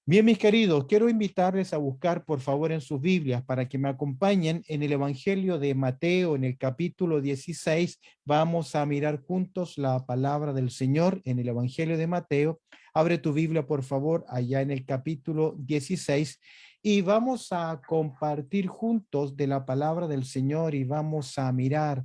Bien, mis queridos, quiero invitarles a buscar, por favor, en sus Biblias para que me acompañen en el Evangelio de Mateo, en el capítulo 16. Vamos a mirar juntos la palabra del Señor en el Evangelio de Mateo. Abre tu Biblia, por favor, allá en el capítulo 16 y vamos a compartir juntos de la palabra del Señor y vamos a mirar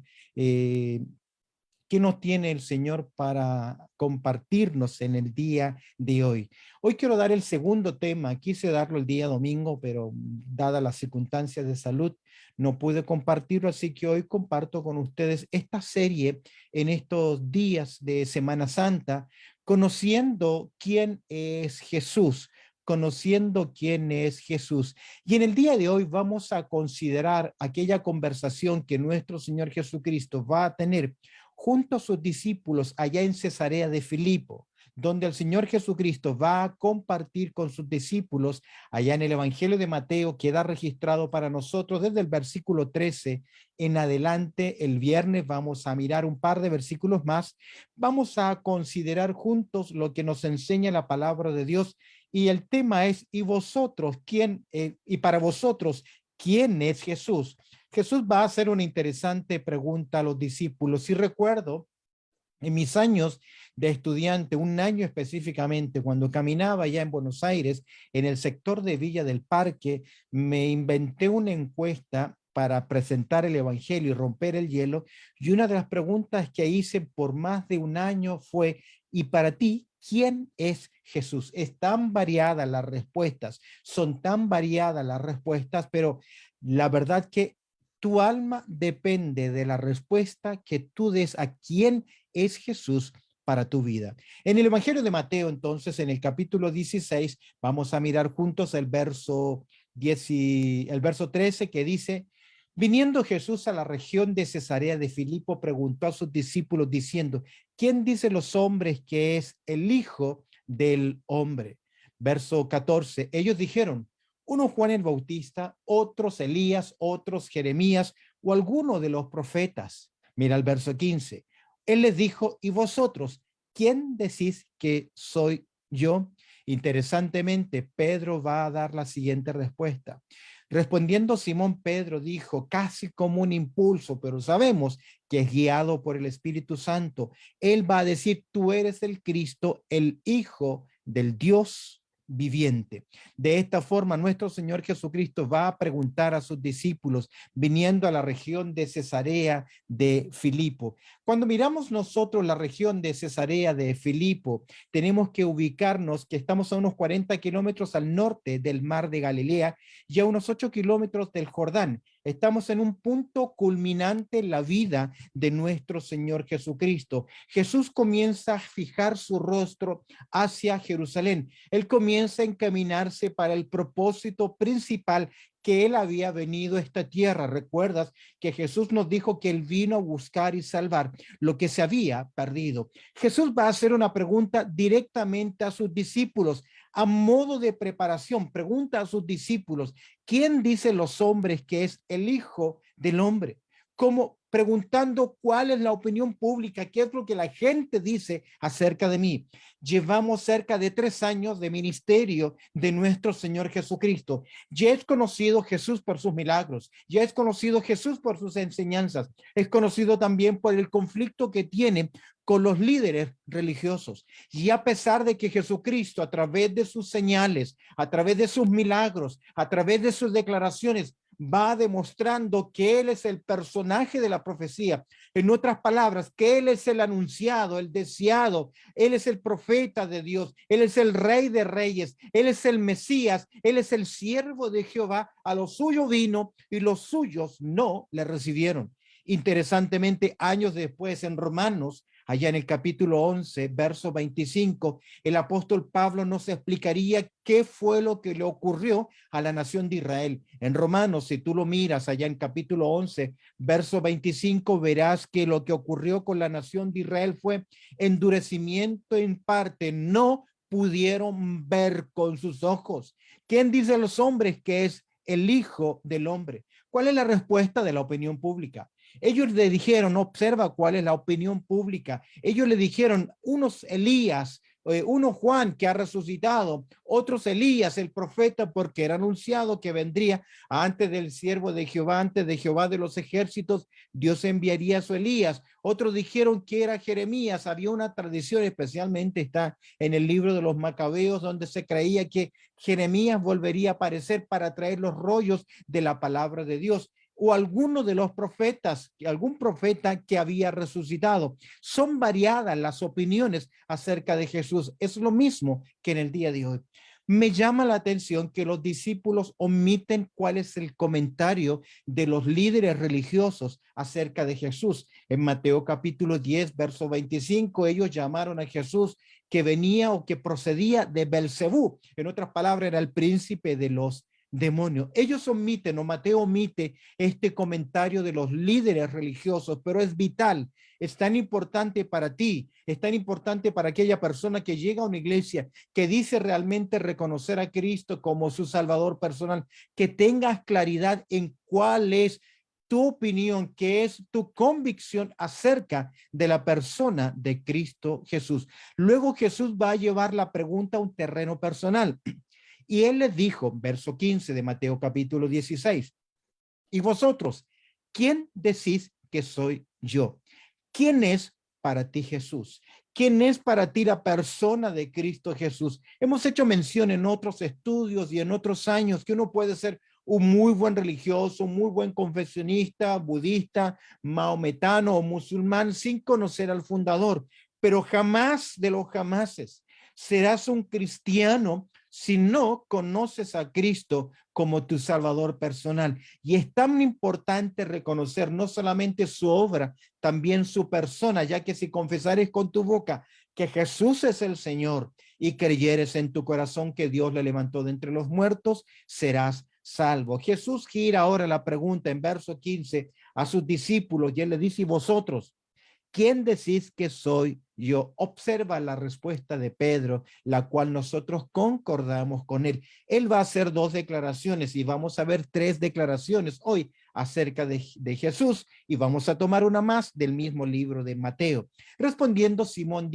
¿qué nos tiene el Señor para compartirnos en el día de hoy? Hoy quiero dar el segundo tema. Quise darlo el día domingo, pero dadas las circunstancias de salud, no pude compartirlo, así que hoy comparto con ustedes esta serie en estos días de Semana Santa, conociendo quién es Jesús. Conociendo quién es Jesús. Y en el día de hoy vamos a considerar aquella conversación que nuestro Señor Jesucristo va a tener junto a sus discípulos allá en Cesarea de Filipo, donde el Señor Jesucristo va a compartir con sus discípulos allá en el Evangelio de Mateo, queda registrado para nosotros desde el versículo 13 en adelante. El viernes vamos a mirar un par de versículos más, vamos a considerar juntos lo que nos enseña la palabra de Dios y el tema es, ¿y vosotros quién? Y para vosotros, ¿quién es Jesús? Jesús va a hacer una interesante pregunta a los discípulos. Y recuerdo en mis años de estudiante, un año específicamente, cuando caminaba allá en Buenos Aires, en el sector de Villa del Parque, me inventé una encuesta para presentar el Evangelio y romper el hielo. Y una de las preguntas que hice por más de un año fue, ¿y para ti quién es Jesús? Es tan variadas las respuestas, son tan variadas las respuestas, pero la verdad que tu alma depende de la respuesta que tú des a quién es Jesús para tu vida. En el Evangelio de Mateo, entonces, en el capítulo 16, vamos a mirar juntos el verso 10 y el verso 13 que dice, viniendo Jesús a la región de Cesarea de Filipo, preguntó a sus discípulos diciendo, ¿quién dicen los hombres que es el Hijo del Hombre? Verso 14, ellos dijeron, uno Juan el Bautista, otros Elías, otros Jeremías o alguno de los profetas. Mira el verso 15. Él les dijo, ¿y vosotros quién decís que soy yo? Interesantemente, Pedro va a dar la siguiente respuesta. Respondiendo Simón, Pedro dijo, casi como un impulso, pero sabemos que es guiado por el Espíritu Santo. Él va a decir, tú eres el Cristo, el Hijo del Dios viviente. De esta forma, nuestro Señor Jesucristo va a preguntar a sus discípulos, viniendo a la región de Cesarea de Filipo. Cuando miramos nosotros la región de Cesarea de Filipo, tenemos que ubicarnos que estamos a unos 40 kilómetros al norte del mar de Galilea y a unos 8 kilómetros del Jordán. Estamos en un punto culminante en la vida de nuestro Señor Jesucristo. Jesús comienza a fijar su rostro hacia Jerusalén. Él comienza a encaminarse para el propósito principal que él había venido a esta tierra. Recuerdas que Jesús nos dijo que él vino a buscar y salvar lo que se había perdido. Jesús va a hacer una pregunta directamente a sus discípulos. A modo de preparación, pregunta a sus discípulos, ¿quién dice los hombres que es el Hijo del Hombre? Como preguntando cuál es la opinión pública, qué es lo que la gente dice acerca de mí. Llevamos cerca de 3 años de ministerio de nuestro Señor Jesucristo. Ya es conocido Jesús por sus milagros, ya es conocido Jesús por sus enseñanzas, es conocido también por el conflicto que tiene con los líderes religiosos. Y a pesar de que Jesucristo, a través de sus señales, a través de sus milagros, a través de sus declaraciones, va demostrando que Él es el personaje de la profecía. En otras palabras, que Él es el anunciado, el deseado, Él es el profeta de Dios, Él es el Rey de Reyes, Él es el Mesías, Él es el siervo de Jehová. A los suyos vino y los suyos no le recibieron. Interesantemente, años después en Romanos, allá en el capítulo 11, verso 25, el apóstol Pablo nos explicaría qué fue lo que le ocurrió a la nación de Israel. En Romanos, si tú lo miras allá en capítulo 11, verso 25, verás que lo que ocurrió con la nación de Israel fue endurecimiento en parte, no pudieron ver con sus ojos. ¿Quién dice a los hombres que es el Hijo del Hombre? ¿Cuál es la respuesta de la opinión pública? Ellos le dijeron, observa cuál es la opinión pública. Ellos le dijeron, unos Elías, uno Juan que ha resucitado, otros Elías, el profeta, porque era anunciado que vendría antes del siervo de Jehová, antes de Jehová de los ejércitos, Dios enviaría a su Elías. Otros dijeron que era Jeremías. Había una tradición, especialmente está en el libro de los Macabeos, donde se creía que Jeremías volvería a aparecer para traer los rollos de la palabra de Dios, o alguno de los profetas, algún profeta que había resucitado. Son variadas las opiniones acerca de Jesús. Es lo mismo que en el día de hoy. Me llama la atención que los discípulos omiten cuál es el comentario de los líderes religiosos acerca de Jesús. En Mateo capítulo 10, verso 25, ellos llamaron a Jesús que venía o que procedía de Belcebú. En otras palabras, era el príncipe de los demonios. Ellos omiten, o Mateo omite este comentario de los líderes religiosos, pero es vital, es tan importante para ti, es tan importante para aquella persona que llega a una iglesia, que dice realmente reconocer a Cristo como su Salvador personal, que tengas claridad en cuál es tu opinión, qué es tu convicción acerca de la persona de Cristo Jesús. Luego Jesús va a llevar la pregunta a un terreno personal. Y él les dijo, verso 15 de Mateo capítulo 16, y vosotros, ¿quién decís que soy yo? ¿Quién es para ti Jesús? ¿Quién es para ti la persona de Cristo Jesús? Hemos hecho mención en otros estudios y en otros años que uno puede ser un muy buen religioso, un muy buen confesionista, budista, maometano o musulmán sin conocer al fundador, pero jamás de los jamases serás un cristiano si no conoces a Cristo como tu Salvador personal. Y es tan importante reconocer no solamente su obra, también su persona, ya que si confesares con tu boca que Jesús es el Señor y creyeres en tu corazón que Dios le levantó de entre los muertos, serás salvo. Jesús gira ahora la pregunta en verso 15 a sus discípulos y él le dice, ¿y vosotros? ¿Quién decís que soy yo? Observa la respuesta de Pedro, la cual nosotros concordamos con él. Él va a hacer dos declaraciones y vamos a ver tres declaraciones hoy acerca de Jesús y vamos a tomar una más del mismo libro de Mateo. Respondiendo, Simón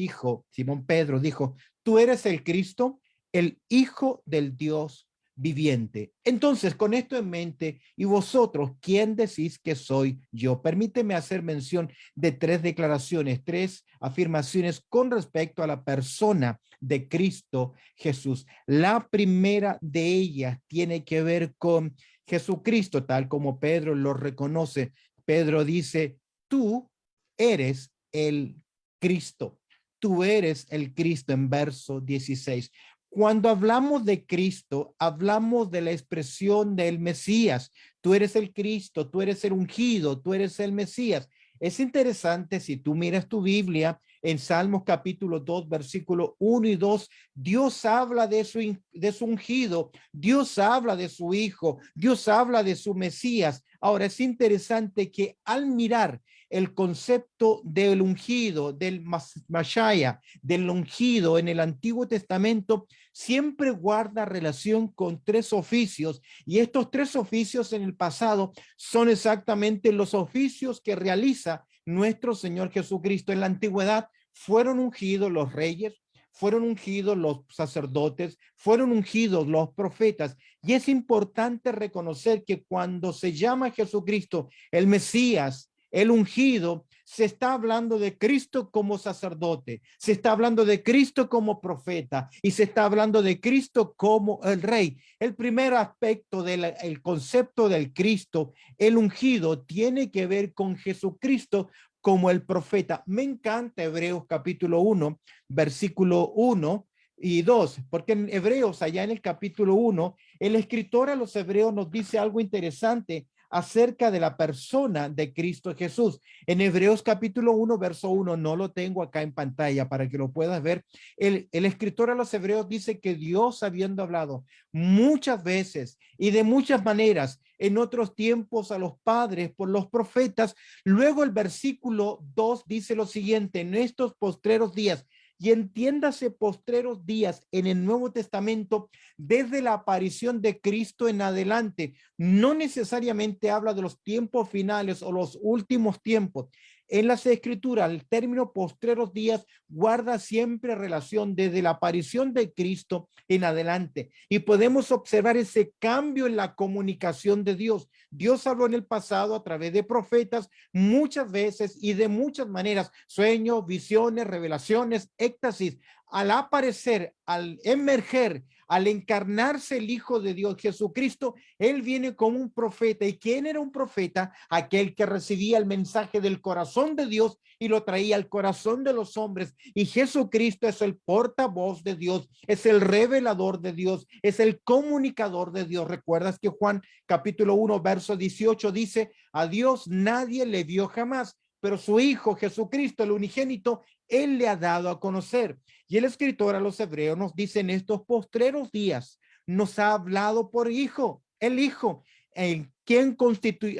Pedro dijo, tú eres el Cristo, el Hijo del Dios viviente. Entonces, con esto en mente, y vosotros, ¿quién decís que soy yo? Permíteme hacer mención de tres declaraciones, tres afirmaciones con respecto a la persona de Cristo Jesús. La primera de ellas tiene que ver con Jesucristo, tal como Pedro lo reconoce. Pedro dice, tú eres el Cristo. Tú eres el Cristo en verso 16. Cuando hablamos de Cristo, hablamos de la expresión del Mesías. Tú eres el Cristo, tú eres el ungido, tú eres el Mesías. Es interesante si tú miras tu Biblia en Salmos capítulo 2, versículo 1 y 2, Dios habla de su ungido, Dios habla de su hijo, Dios habla de su Mesías. Ahora es interesante que al mirar el concepto del ungido, del Mashaya, del ungido en el Antiguo Testamento, siempre guarda relación con tres oficios, y estos tres oficios en el pasado son exactamente los oficios que realiza nuestro Señor Jesucristo. En la antigüedad fueron ungidos los reyes, fueron ungidos los sacerdotes, fueron ungidos los profetas, y es importante reconocer que cuando se llama Jesucristo el Mesías, el ungido, se está hablando de Cristo como sacerdote, se está hablando de Cristo como profeta y se está hablando de Cristo como el rey. El primer aspecto del concepto del Cristo, el ungido, tiene que ver con Jesucristo como el profeta. Me encanta Hebreos capítulo 1, versículo 1 y 2, porque en Hebreos, allá en el capítulo 1, el escritor a los hebreos nos dice algo interesante acerca de la persona de Cristo Jesús. En Hebreos capítulo 1, verso 1, no lo tengo acá en pantalla para que lo puedas ver. El escritor a los hebreos dice que Dios, habiendo hablado muchas veces y de muchas maneras en otros tiempos a los padres por los profetas, luego el versículo 2 dice lo siguiente: en estos postreros días, y entiéndase postreros días en el Nuevo Testamento, desde la aparición de Cristo en adelante, no necesariamente habla de los tiempos finales o los últimos tiempos. En las Escrituras, el término postreros días guarda siempre relación desde la aparición de Cristo en adelante. Y podemos observar ese cambio en la comunicación de Dios. Dios habló en el pasado a través de profetas muchas veces y de muchas maneras, sueños, visiones, revelaciones, éxtasis. Al aparecer, al emerger, al encarnarse el Hijo de Dios, Jesucristo, él viene como un profeta. ¿Y quién era un profeta? Aquel que recibía el mensaje del corazón de Dios y lo traía al corazón de los hombres. Y Jesucristo es el portavoz de Dios, es el revelador de Dios, es el comunicador de Dios. ¿Recuerdas que Juan capítulo 1, verso 18 dice: a Dios nadie le vio jamás, pero su Hijo Jesucristo, el unigénito, él le ha dado a conocer? Y el escritor a los hebreos nos dice: en estos postreros días nos ha hablado por Hijo, el Hijo, en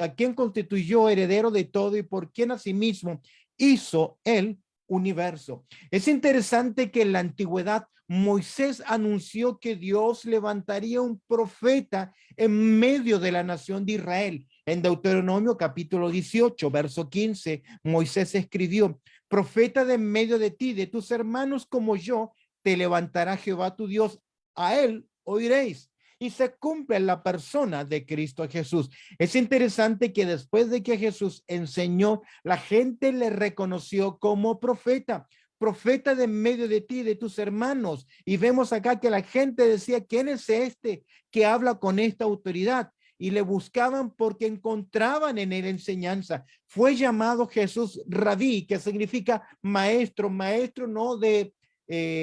a quien constituyó heredero de todo y por quien asimismo hizo el universo. Es interesante que en la antigüedad Moisés anunció que Dios levantaría un profeta en medio de la nación de Israel. En Deuteronomio capítulo 18, verso 15, Moisés escribió: profeta de en medio de ti, de tus hermanos como yo, te levantará Jehová tu Dios, a él oiréis. Y se cumple en la persona de Cristo Jesús. Es interesante que después de que Jesús enseñó, la gente le reconoció como profeta, profeta de en medio de ti, de tus hermanos. Y vemos acá que la gente decía: ¿quién es este que habla con esta autoridad? Y le buscaban porque encontraban en él enseñanza. Fue llamado Jesús Rabí, que significa maestro, maestro no de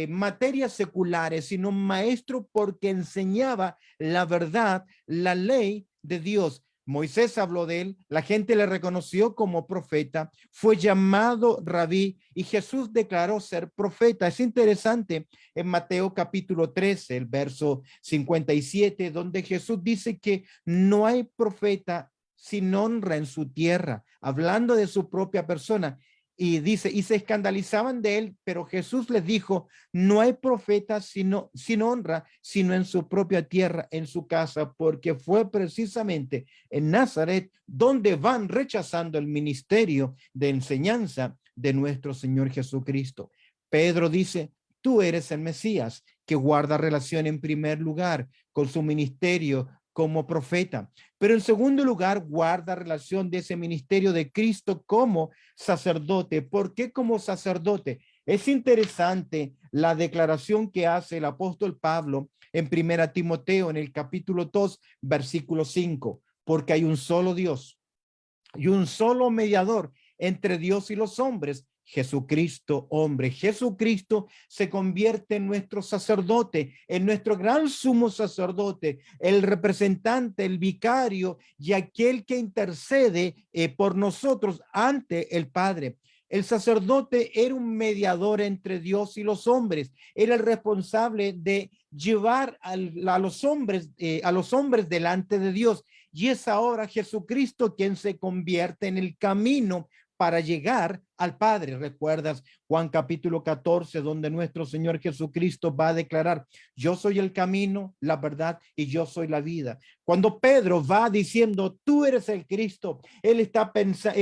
materias seculares, sino maestro porque enseñaba la verdad, la ley de Dios. Moisés habló de él, la gente le reconoció como profeta, fue llamado rabí y Jesús declaró ser profeta. Es interesante en Mateo capítulo 13, el verso 57, donde Jesús dice que no hay profeta sin honra en su tierra, hablando de su propia persona. Y dice: y se escandalizaban de él, pero Jesús les dijo: no hay profeta sino, sin honra, sino en su propia tierra, en su casa, porque fue precisamente en Nazaret donde van rechazando el ministerio de enseñanza de nuestro Señor Jesucristo. Pedro dice: tú eres el Mesías, que guarda relación en primer lugar con su ministerio como profeta, pero en segundo lugar guarda relación de ese ministerio de Cristo como sacerdote. ¿Por qué como sacerdote? Es interesante la declaración que hace el apóstol Pablo en primera Timoteo, en el capítulo 2, versículo 5, porque hay un solo Dios y un solo mediador entre Dios y los hombres, Jesucristo hombre. Jesucristo se convierte en nuestro sacerdote, en nuestro gran sumo sacerdote, el representante, el vicario y aquel que intercede por nosotros ante el Padre. El sacerdote era un mediador entre Dios y los hombres, era el responsable de llevar a los hombres delante de Dios. Y es ahora Jesucristo quien se convierte en el camino para llegar al Padre. ¿Recuerdas Juan capítulo 14, donde nuestro Señor Jesucristo va a declarar: yo soy el camino, la verdad y yo soy la vida? Cuando Pedro va diciendo: tú eres el Cristo, él está pensando,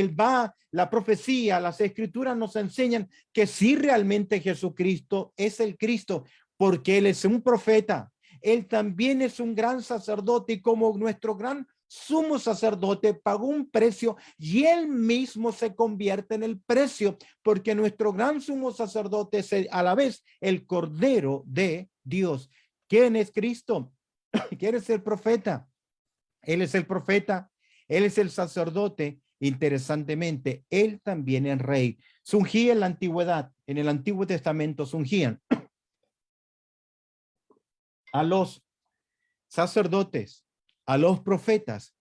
la profecía, las escrituras nos enseñan que sí, realmente Jesucristo es el Cristo, porque él es un profeta. Él también es un gran sacerdote, y como nuestro gran sumo sacerdote pagó un precio, y él mismo se convierte en el precio, porque nuestro gran sumo sacerdote es a la vez el Cordero de Dios. ¿Quién es Cristo? ¿Quién es el profeta? Él es el profeta, él es el sacerdote. Interesantemente, él también es rey. Se ungía en la antigüedad, en el Antiguo Testamento se ungían a los sacerdotes, a los profetas,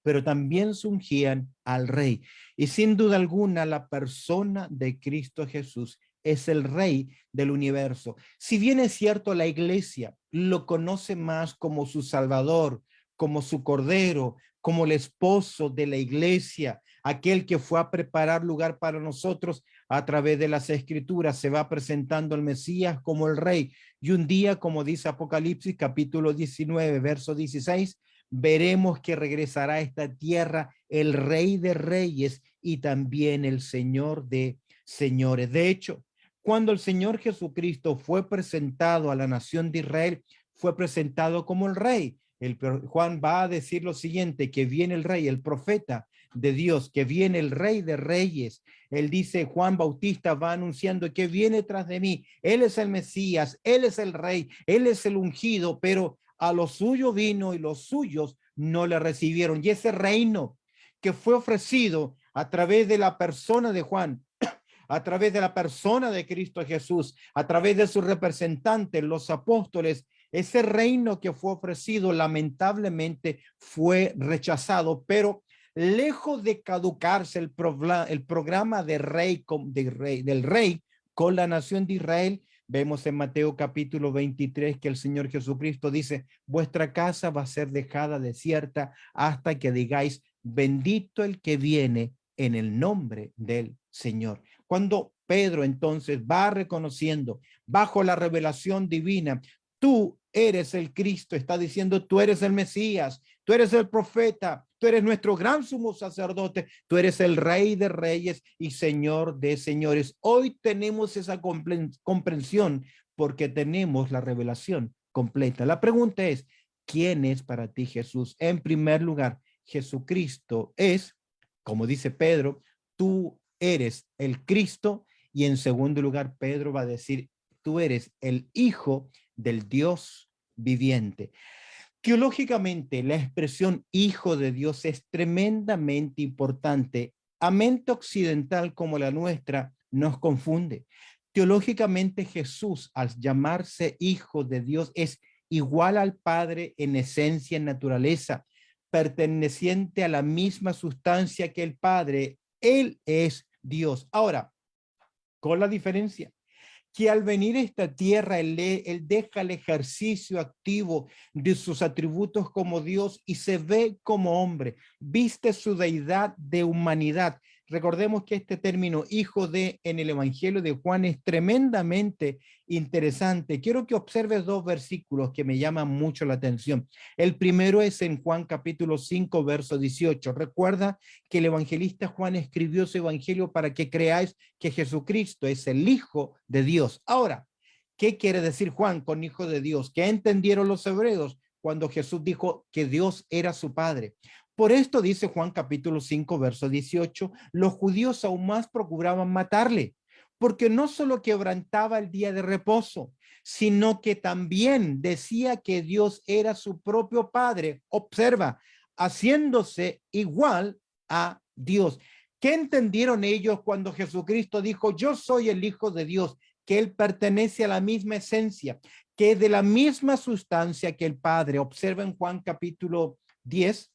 pero también se ungían al rey. Y sin duda alguna, la persona de Cristo Jesús es el rey del universo. Si bien es cierto, la iglesia lo conoce más como su salvador, como su cordero, como el esposo de la iglesia, aquel que fue a preparar lugar para nosotros. A través de las escrituras se va presentando el Mesías como el rey. Y un día, como dice Apocalipsis capítulo 19, verso 16, veremos que regresará a esta tierra el Rey de Reyes y también el Señor de señores. De hecho, cuando el Señor Jesucristo fue presentado a la nación de Israel, fue presentado como el rey. Juan va a decir lo siguiente, que viene el rey, el profeta de Dios, que viene el rey de reyes. Él dice, Juan Bautista va anunciando que viene tras de mí. Él es el Mesías, él es el rey, él es el ungido, pero a los suyos vino y los suyos no le recibieron. Y ese reino que fue ofrecido a través de la persona de Juan, a través de la persona de Cristo Jesús, a través de sus representantes, los apóstoles, ese reino que fue ofrecido lamentablemente fue rechazado, pero lejos de caducarse el programa del rey con la nación de Israel, vemos en Mateo capítulo 23 que el Señor Jesucristo dice, vuestra casa va a ser dejada desierta hasta que digáis, bendito el que viene en el nombre del Señor. Cuando Pedro entonces va reconociendo bajo la revelación divina, tú eres el Cristo, está diciendo, tú eres el Mesías, tú eres el profeta, tú eres nuestro gran sumo sacerdote, tú eres el Rey de reyes y Señor de señores. Hoy tenemos esa comprensión porque tenemos la revelación completa. La pregunta es, ¿quién es para ti Jesús? En primer lugar, Jesucristo es, como dice Pedro, tú eres el Cristo, y en segundo lugar, Pedro va a decir, tú eres el Hijo del Dios viviente. Teológicamente, la expresión Hijo de Dios es tremendamente importante. A mente occidental como la nuestra, nos confunde. Teológicamente, Jesús, al llamarse Hijo de Dios, es igual al Padre en esencia, en naturaleza, perteneciente a la misma sustancia que el Padre. Él es Dios. Ahora, con la diferencia que al venir a esta tierra, él deja el ejercicio activo de sus atributos como Dios y se ve como hombre, viste su deidad de humanidad. Recordemos que este término hijo de en el Evangelio de Juan es tremendamente interesante. Quiero que observes dos versículos que me llaman mucho la atención. El primero es en Juan capítulo 5, verso 18. Recuerda que el evangelista Juan escribió su evangelio para que creáis que Jesucristo es el Hijo de Dios. Ahora, ¿qué quiere decir Juan con Hijo de Dios? ¿Qué entendieron los hebreos cuando Jesús dijo que Dios era su Padre? Por esto dice Juan capítulo 5, verso 18, los judíos aún más procuraban matarle, porque no solo quebrantaba el día de reposo, sino que también decía que Dios era su propio Padre. Observa, haciéndose igual a Dios. ¿Qué entendieron ellos cuando Jesucristo dijo, yo soy el Hijo de Dios, que Él pertenece a la misma esencia, que es de la misma sustancia que el Padre? Observa en Juan capítulo 10,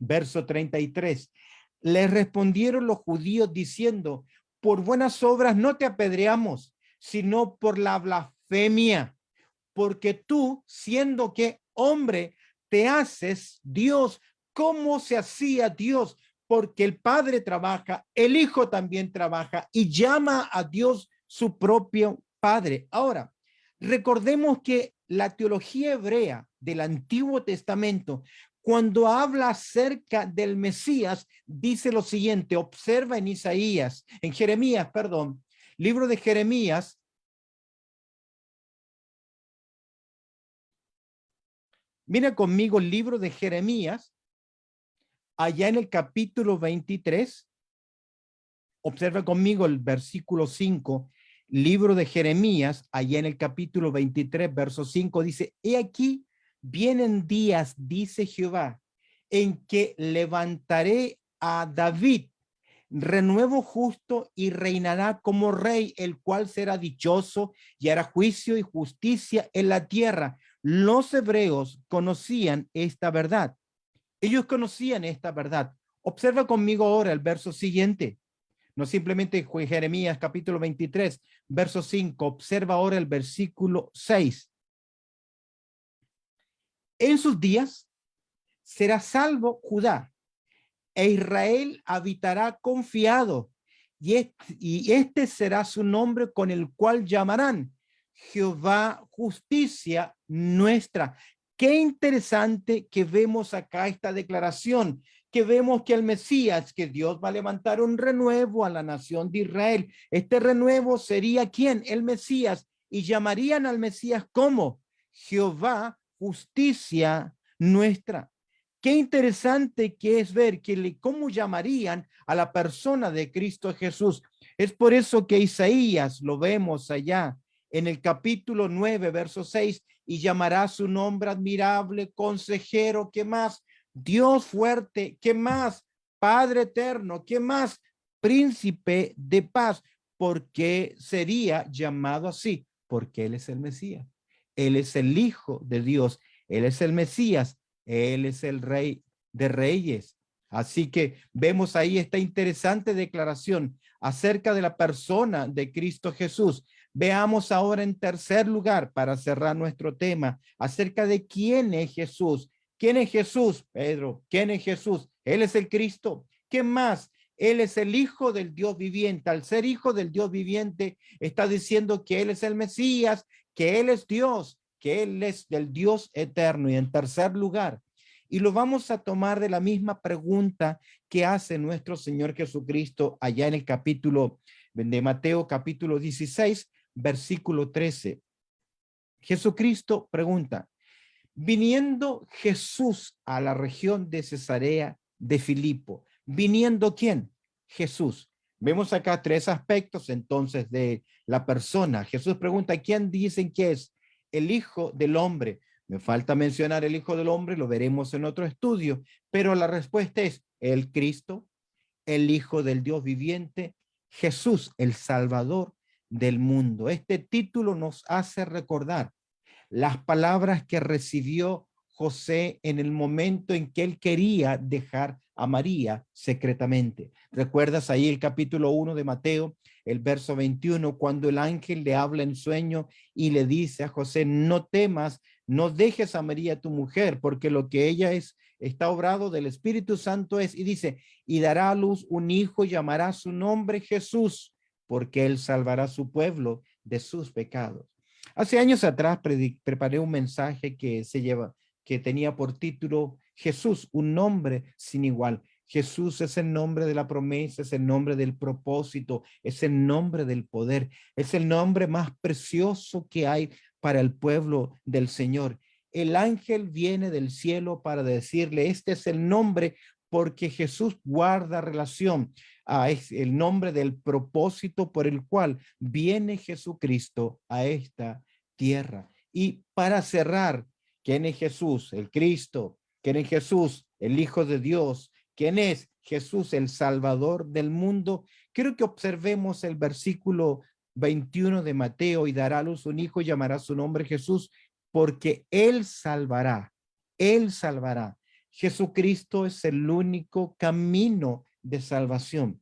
verso 33. Les respondieron los judíos diciendo, por buenas obras no te apedreamos, sino por la blasfemia, porque tú, siendo que hombre, te haces Dios. ¿Cómo se hacía Dios? Porque el Padre trabaja, el Hijo también trabaja y llama a Dios su propio Padre. Ahora, recordemos que la teología hebrea del Antiguo Testamento, cuando habla acerca del Mesías, dice lo siguiente, observa en Isaías, en Jeremías, perdón, libro de Jeremías. Mira conmigo el libro de Jeremías, allá en el capítulo 23, observa conmigo el versículo 5, libro de Jeremías, allá en el capítulo 23, verso 5, dice, he aquí, vienen días, dice Jehová, en que levantaré a David, renuevo justo y reinará como rey, el cual será dichoso y hará juicio y justicia en la tierra. Los hebreos conocían esta verdad. Ellos conocían esta verdad. Observa conmigo ahora el verso siguiente. No simplemente Jeremías capítulo 23, verso 5. Observa ahora el versículo 6. En sus días será salvo Judá e Israel habitará confiado, y este será su nombre con el cual llamarán Jehová justicia nuestra. Qué interesante que vemos acá esta declaración, que vemos que el Mesías, que Dios va a levantar un renuevo a la nación de Israel. Este renuevo sería ¿quién? El Mesías. Y llamarían al Mesías como Jehová, justicia nuestra. Qué interesante que es ver cómo llamarían a la persona de Cristo Jesús. Es por eso que Isaías, lo vemos allá en el capítulo 9, verso 6, y llamará su nombre admirable, consejero, ¿qué más? Dios fuerte, ¿qué más? Padre eterno, ¿qué más? Príncipe de paz. ¿Por qué sería llamado así? Porque Él es el Mesías. Él es el Hijo de Dios. Él es el Mesías. Él es el Rey de Reyes. Así que vemos ahí esta interesante declaración acerca de la persona de Cristo Jesús. Veamos ahora en tercer lugar, para cerrar nuestro tema, acerca de quién es Jesús. ¿Quién es Jesús, Pedro? ¿Quién es Jesús? Él es el Cristo. ¿Qué más? Él es el Hijo del Dios viviente. Al ser Hijo del Dios viviente, está diciendo que Él es el Mesías, que Él es Dios, que Él es del Dios eterno. Y en tercer lugar, y lo vamos a tomar de la misma pregunta que hace nuestro Señor Jesucristo allá en el capítulo de Mateo, capítulo 16, versículo 13. Jesucristo pregunta, viniendo Jesús a la región de Cesarea de Filipo, ¿viniendo quién? Jesús. Vemos acá tres aspectos entonces de la persona. Jesús pregunta, ¿quién dicen que es? El Hijo del Hombre. Me falta mencionar el Hijo del Hombre, lo veremos en otro estudio, pero la respuesta es el Cristo, el Hijo del Dios viviente, Jesús, el Salvador del mundo. Este título nos hace recordar las palabras que recibió José en el momento en que él quería dejar a María secretamente. ¿Recuerdas ahí el capítulo 1 de Mateo, el verso 21, cuando el ángel le habla en sueño y le dice a José, no temas, no dejes a María tu mujer, porque lo que ella es, está obrado del Espíritu Santo es, y dice, y dará a luz un hijo y llamará su nombre Jesús, porque él salvará a su pueblo de sus pecados. Hace años atrás preparé un mensaje que tenía por título Jesús, un nombre sin igual. Jesús es el nombre de la promesa, es el nombre del propósito, es el nombre del poder, es el nombre más precioso que hay para el pueblo del Señor. El ángel viene del cielo para decirle, este es el nombre porque Jesús guarda relación es el nombre del propósito por el cual viene Jesucristo a esta tierra. Y para cerrar, ¿quién es Jesús? El Cristo. ¿Quién es Jesús? El Hijo de Dios. ¿Quién es Jesús? El Salvador del mundo. Quiero que observemos el versículo 21 de Mateo, y dará a luz un hijo y llamará su nombre Jesús, porque él salvará. Él salvará. Jesucristo es el único camino de salvación.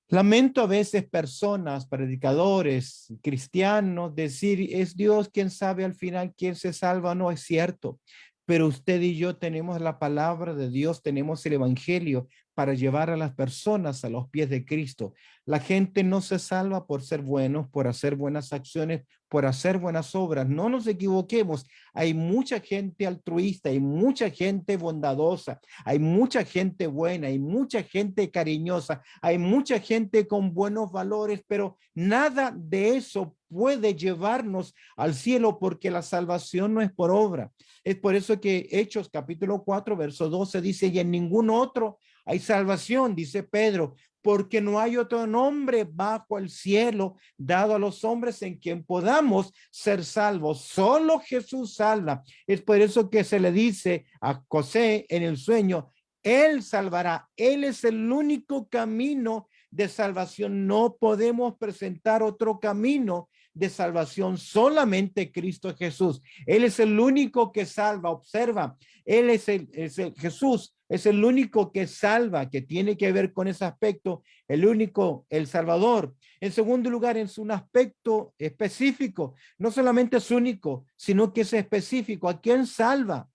Lamento a veces personas, predicadores, cristianos, decir, es Dios quien sabe al final quién se salva. No es cierto, pero usted y yo tenemos la palabra de Dios, tenemos el evangelio para llevar a las personas a los pies de Cristo. La gente no se salva por ser buenos, por hacer buenas acciones, por hacer buenas obras. No nos equivoquemos. Hay mucha gente altruista, hay mucha gente bondadosa, hay mucha gente buena, hay mucha gente cariñosa, hay mucha gente con buenos valores, pero nada de eso puede llevarnos al cielo, porque la salvación no es por obra. Es por eso que Hechos capítulo 4, verso 12 dice, y en ningún otro hay salvación, dice Pedro, porque no hay otro nombre bajo el cielo dado a los hombres en quien podamos ser salvos. Solo Jesús salva. Es por eso que se le dice a José en el sueño, él salvará. Él es el único camino de salvación. No podemos presentar otro camino de salvación, solamente Cristo Jesús. Él es el único que salva. Observa, él es el Jesús, es el único que salva, que tiene que ver con ese aspecto, el único, el Salvador. En segundo lugar, es un aspecto específico, no solamente es único, sino que es específico. ¿A quién salva?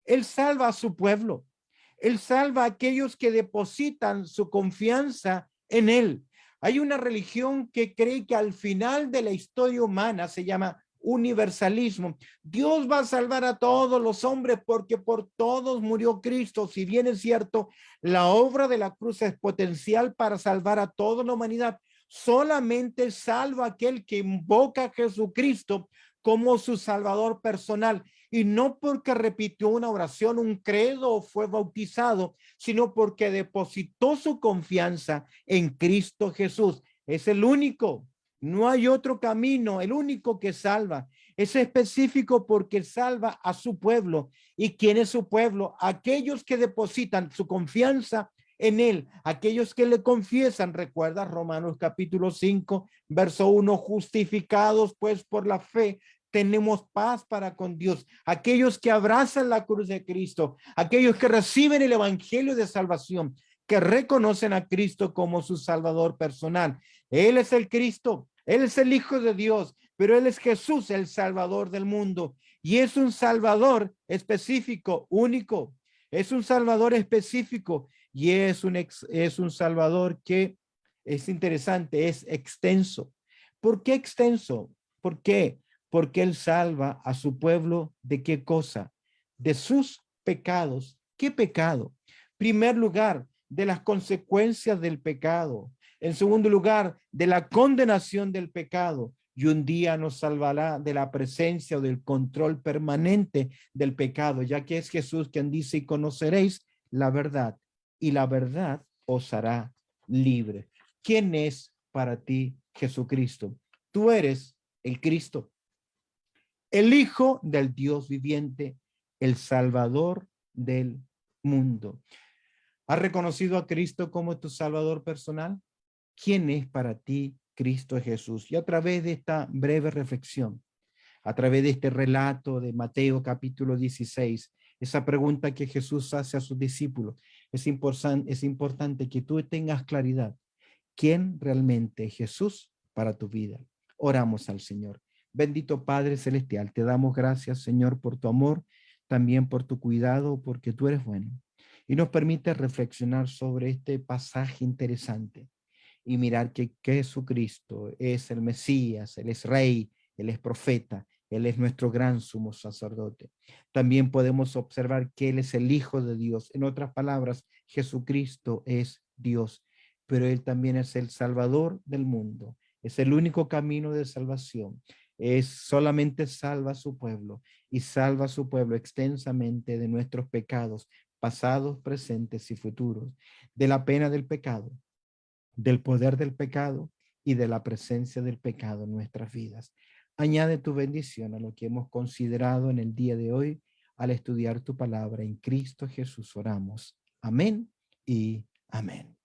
Él salva a su pueblo. Él salva a aquellos que depositan su confianza en él. Hay una religión que cree que al final de la historia humana, se llama universalismo. Dios va a salvar a todos los hombres porque por todos murió Cristo. Si bien es cierto, la obra de la cruz es potencial para salvar a toda la humanidad, solamente salva aquel que invoca a Jesucristo como su salvador personal. Y no porque repitió una oración, un credo o fue bautizado, sino porque depositó su confianza en Cristo Jesús. Es el único, no hay otro camino, el único que salva. Es específico porque salva a su pueblo. ¿Y quién es su pueblo? Aquellos que depositan su confianza en él, aquellos que le confiesan. Recuerda Romanos capítulo 5, verso 1, justificados pues por la fe tenemos paz para con Dios. Aquellos que abrazan la cruz de Cristo, aquellos que reciben el evangelio de salvación, que reconocen a Cristo como su salvador personal. Él es el Cristo, él es el Hijo de Dios, pero él es Jesús, el Salvador del mundo. Y es un Salvador específico, único. Es un Salvador específico y es un Salvador que es interesante, es extenso. ¿Por qué extenso? ¿Por qué? Porque él salva a su pueblo de qué cosa? De sus pecados. ¿Qué pecado? Primer lugar, de las consecuencias del pecado. En segundo lugar, de la condenación del pecado. Y un día nos salvará de la presencia o del control permanente del pecado, ya que es Jesús quien dice: y conoceréis la verdad, y la verdad os hará libre. ¿Quién es para ti Jesucristo? Tú eres el Cristo, el Hijo del Dios viviente, el Salvador del mundo. ¿Has reconocido a Cristo como tu Salvador personal? ¿Quién es para ti Cristo Jesús? Y a través de esta breve reflexión, a través de este relato de Mateo capítulo 16, esa pregunta que Jesús hace a sus discípulos, es importante que tú tengas claridad. ¿Quién realmente es Jesús para tu vida? Oramos al Señor. Bendito Padre Celestial, te damos gracias, Señor, por tu amor, también por tu cuidado, porque tú eres bueno. Y nos permite reflexionar sobre este pasaje interesante y mirar que Jesucristo es el Mesías, Él es Rey, Él es profeta, Él es nuestro gran sumo sacerdote. También podemos observar que Él es el Hijo de Dios. En otras palabras, Jesucristo es Dios, pero Él también es el Salvador del mundo. Es el único camino de salvación. Es solamente salva a su pueblo y salva a su pueblo extensamente de nuestros pecados, pasados, presentes y futuros, de la pena del pecado, del poder del pecado y de la presencia del pecado en nuestras vidas. Añade tu bendición a lo que hemos considerado en el día de hoy al estudiar tu palabra. En Cristo Jesús oramos. Amén y amén.